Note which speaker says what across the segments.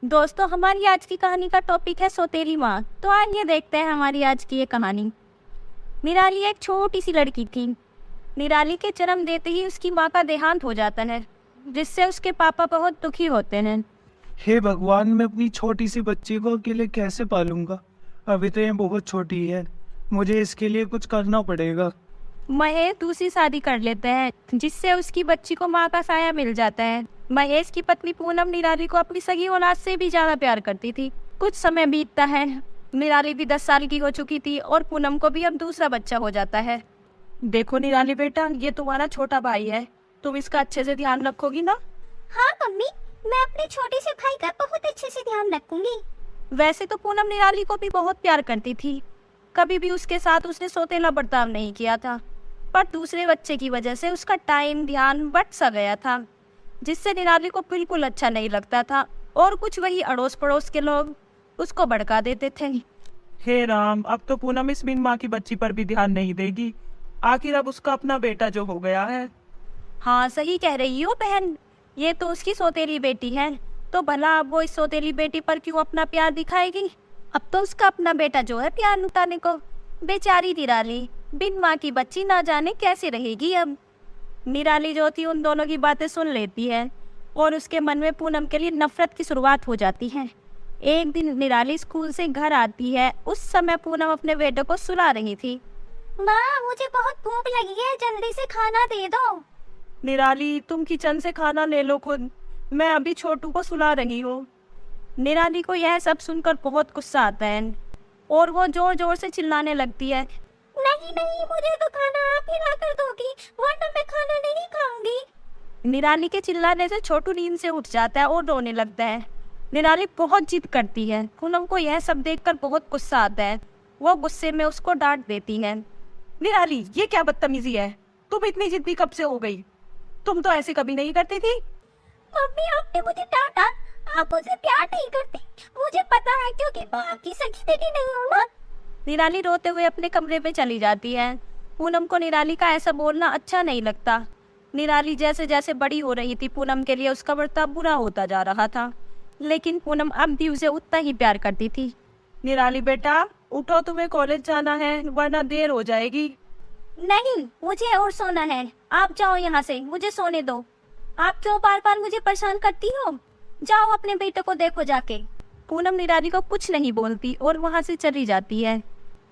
Speaker 1: दोस्तों, हमारी आज की कहानी का टॉपिक है सौतेली माँ। तो आइए देखते हैं हमारी आज की ये कहानी। निराली एक छोटी सी लड़की थी। निराली के जन्म देते ही उसकी माँ का देहांत हो जाता है, जिससे उसके पापा बहुत दुखी होते हैं।
Speaker 2: हे भगवान, मैं अपनी छोटी सी बच्ची को अकेले कैसे पालूंगा। अभी तो ये बहुत छोटी है, मुझे इसके लिए कुछ करना पड़ेगा।
Speaker 1: महेश दूसरी शादी कर लेते हैं, जिससे उसकी बच्ची को माँ का साया मिल जाता है। महेश की पत्नी पूनम निराली को अपनी सगी औलाद से भी ज्यादा प्यार करती थी। कुछ समय बीतता है। निराली भी 10 साल की हो चुकी थी और पूनम को भी अब दूसरा बच्चा हो जाता है। देखो निराली बेटा, ये तुम्हारा छोटा भाई है, तुम इसका अच्छे से ध्यान रखोगी ना?
Speaker 3: हाँ मम्मी, मैं अपने छोटे से भाई का बहुत अच्छे से ध्यान रखूंगी।
Speaker 1: वैसे तो पूनम निराली को भी बहुत प्यार करती थी, कभी भी उसके साथ उसने सौतेला बर्ताव नहीं किया था। पर दूसरे बच्चे की वजह से उसका टाइम ध्यान बट सा गया था, जिससे निराली को बिल्कुल अच्छा नहीं लगता था और कुछ वही अड़ोस पड़ोस के लोग उसको भड़का देते थे।
Speaker 4: हे राम, अब तो पूनम इस बिन माँ की बच्ची पर भी ध्यान नहीं देगी। आखिर अब उसका अपना बेटा जो हो गया है।
Speaker 1: हाँ सही कह रही हो बहन, ये तो उसकी सौतेली बेटी है, तो भला अब वो इस सौतेली बेटी पर क्यों अपना प्यार दिखाएगी? अब तो उसका अपना बेटा जो है प्यार लुटाने को। बेचारी निराली बिन माँ की बच्ची ना जाने कैसे रहेगी अब। निराली जो थी उन दोनों की बातें सुन लेती है और उसके मन में पूनम के लिए नफरत की शुरुआत हो जाती है। एक दिन निराली स्कूल से घर आती है। उस समय पूनम अपने बेटे को सुला रही थी।
Speaker 3: माँ, मुझे बहुत भूख लगी है, जल्दी से खाना दे दो।
Speaker 1: निराली, तुम किचन से खाना ले लो खुद, मैं अभी छोटू को सुला रही हूँ। निराली को यह सब सुनकर बहुत गुस्सा आता है और वो जोर जोर से चिल्लाने लगती है।
Speaker 3: नहीं नहीं, मुझे तो खाना आप ही ला कर दोगी, वरना मैं खाना नहीं खाऊंगी।
Speaker 1: निराली के चिल्लाने से छोटू नींद से उठ जाता है और रोने लगता है। निराली बहुत जिद करती है। पूनम को यह सब देखकर बहुत गुस्सा आता है। वो गुस्से में उसको डांट देती है। निराली, ये क्या बदतमीजी है? तुम इतनी जिद्दी कब से हो गई? तुम तो ऐसे कभी नहीं करती थी।
Speaker 3: मम्मी, आपने मुझे डांटा, आप मुझे प्यार नहीं करते, मुझे पता है, क्योंकि मैं आपकी सगी बेटी नहीं हूँ ना।
Speaker 1: निराली रोते हुए अपने कमरे में चली जाती है। पूनम को निराली का ऐसा बोलना अच्छा नहीं लगता। निराली जैसे जैसे बड़ी हो रही थी, पूनम के लिए उसका बर्ताव बुरा होता जा रहा था, लेकिन पूनम अब भी उसे उतना ही प्यार करती थी। निराली बेटा, उठो, तुम्हें कॉलेज जाना है, वरना देर हो जाएगी।
Speaker 3: नहीं, मुझे और सोना है, आप जाओ यहाँ से, मुझे सोने दो। आप क्यों बार बार मुझे परेशान करती हो? जाओ अपने बेटे को देखो जाके।
Speaker 1: पूनम निराली को कुछ नहीं बोलती और वहाँ से चली जाती है।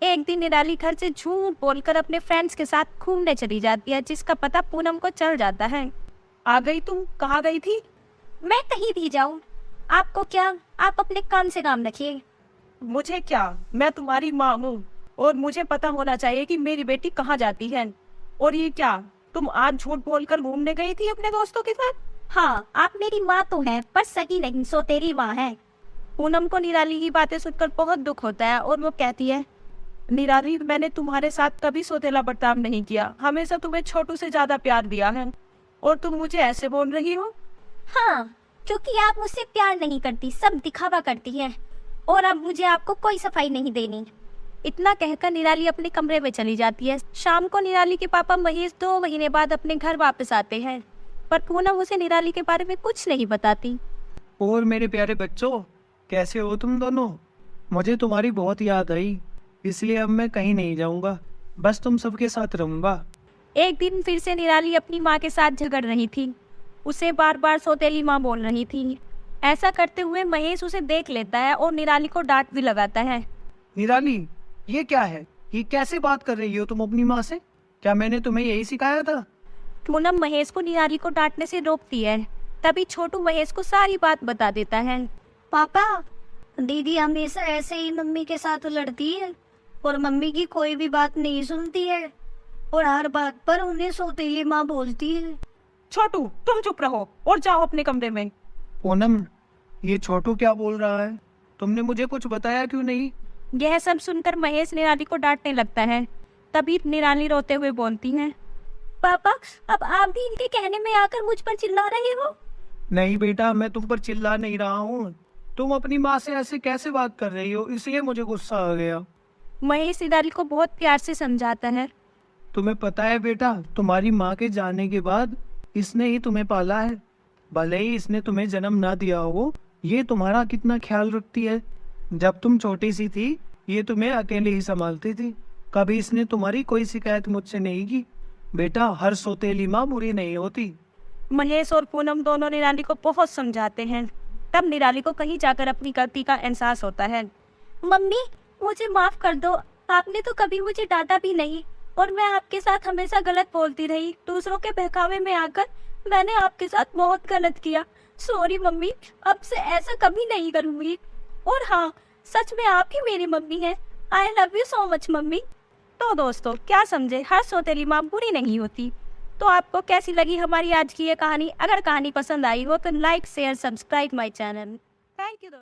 Speaker 1: एक दिन निराली घर से झूठ बोलकर अपने फ्रेंड्स के साथ घूमने चली जाती है, जिसका पता पूनम को चल जाता है। आ गई तुम? कहाँ गई थी?
Speaker 3: मैं कहीं भी जाऊँ, आपको क्या, आप अपने काम से काम रखिए।
Speaker 1: मुझे क्या, मैं तुम्हारी माँ हूँ और मुझे पता होना चाहिए कि मेरी बेटी कहाँ जाती है। और ये क्या, तुम आज झूठ बोलकर घूमने गई थी अपने दोस्तों के साथ?
Speaker 3: हाँ, आप मेरी माँ तो हैं, पर सगी नहीं, सौतेली माँ है।
Speaker 1: पूनम को निराली की बातें सुनकर बहुत दुख होता है और वो कहती है, निराली, मैंने तुम्हारे साथ कभी सौतेला बर्ताव नहीं किया, हमेशा तुम्हें छोटू से ज्यादा प्यार दिया है और तुम मुझे ऐसे बोल रही हो?
Speaker 3: हाँ, क्योंकि आप मुझसे प्यार नहीं करती, सब दिखावा करती हैं, और अब मुझे आपको कोई सफाई नहीं देनी।
Speaker 1: इतना कहकर निराली अपने कमरे में चली जाती है। शाम को निराली के पापा महेश 2 महीने बाद अपने घर वापस आते हैं, पर पूनम उसे निराली के बारे में कुछ नहीं बताती।
Speaker 2: और मेरे प्यारे बच्चों, कैसे हो तुम दोनों? मुझे तुम्हारी बहुत याद आई, इसलिए अब मैं कहीं नहीं जाऊंगा, बस तुम सबके साथ रहूंगा।
Speaker 1: एक दिन फिर से निराली अपनी माँ के साथ झगड़ रही थी। उसे बार बार सौतेली माँ बोल रही थी। ऐसा करते हुए महेश उसे देख लेता है और निराली को डांट भी लगाता है।
Speaker 2: निराली, ये क्या है? ये कैसे बात कर रही हो तुम अपनी माँ से? क्या मैंने तुम्हें यही सिखाया था?
Speaker 1: पूनम महेश को निराली को डांटने से रोकती है। तभी छोटू महेश को सारी बात बता देता है।
Speaker 3: पापा, दीदी हमेशा ऐसे ही मम्मी के साथ लड़ती है और मम्मी की कोई भी बात नहीं सुनती है और हर बात पर उन्हें सौतेली माँ बोलती है।
Speaker 1: छोटू, तुम चुप रहो और जाओ अपने कमरे में।
Speaker 2: पूनम, ये छोटू क्या बोल रहा है? तुमने मुझे कुछ बताया क्यों नहीं?
Speaker 1: यह सब सुनकर महेश निराली को डांटने लगता है। तभी निराली रोते हुए बोलती है,
Speaker 3: पापा, अब आप भी इनके कहने में आकर मुझ पर चिल्ला रहे हो।
Speaker 2: नहीं बेटा, मैं तुम पर चिल्ला नहीं रहा हूँ। तुम अपनी माँ से ऐसे कैसे बात कर रही हो, इसलिए मुझे गुस्सा आ गया।
Speaker 1: महेश निराली को बहुत प्यार से समझाता है।
Speaker 2: तुम्हें पता है बेटा, तुम्हारी माँ के जाने के बाद इसने ही तुम्हें पाला है। भले ही इसने तुम्हें जन्म ना दिया हो, ये तुम्हारा कितना ख्याल रखती है। जब तुम छोटी सी थी ये तुम्हें अकेले ही संभालती थी, कभी इसने तुम्हारी कोई शिकायत मुझसे नहीं की। बेटा, हर सौतेली माँ बुरी नहीं होती।
Speaker 1: महेश और पूनम दोनों निराली को बहुत समझाते हैं, तब निराली को कहीं जाकर अपनी गलती का एहसास होता है।
Speaker 3: मम्मी मुझे माफ कर दो, आपने तो कभी मुझे डांटा भी नहीं और मैं आपके साथ हमेशा गलत बोलती रही। दूसरों के बहकावे में आकर मैंने आपके साथ बहुत गलत किया। सॉरी मम्मी, अब से ऐसा कभी नहीं करूँगी। और हाँ, सच में आप ही मेरी मम्मी हैं। I love you so much mummy.
Speaker 1: तो दोस्तों, क्या समझे, हर सौतेली माँ बुरी नहीं होती। तो आपको कैसी लगी हमारी आज की ये कहानी? अगर कहानी पसंद आई हो तो like share subscribe my channel. Thank you.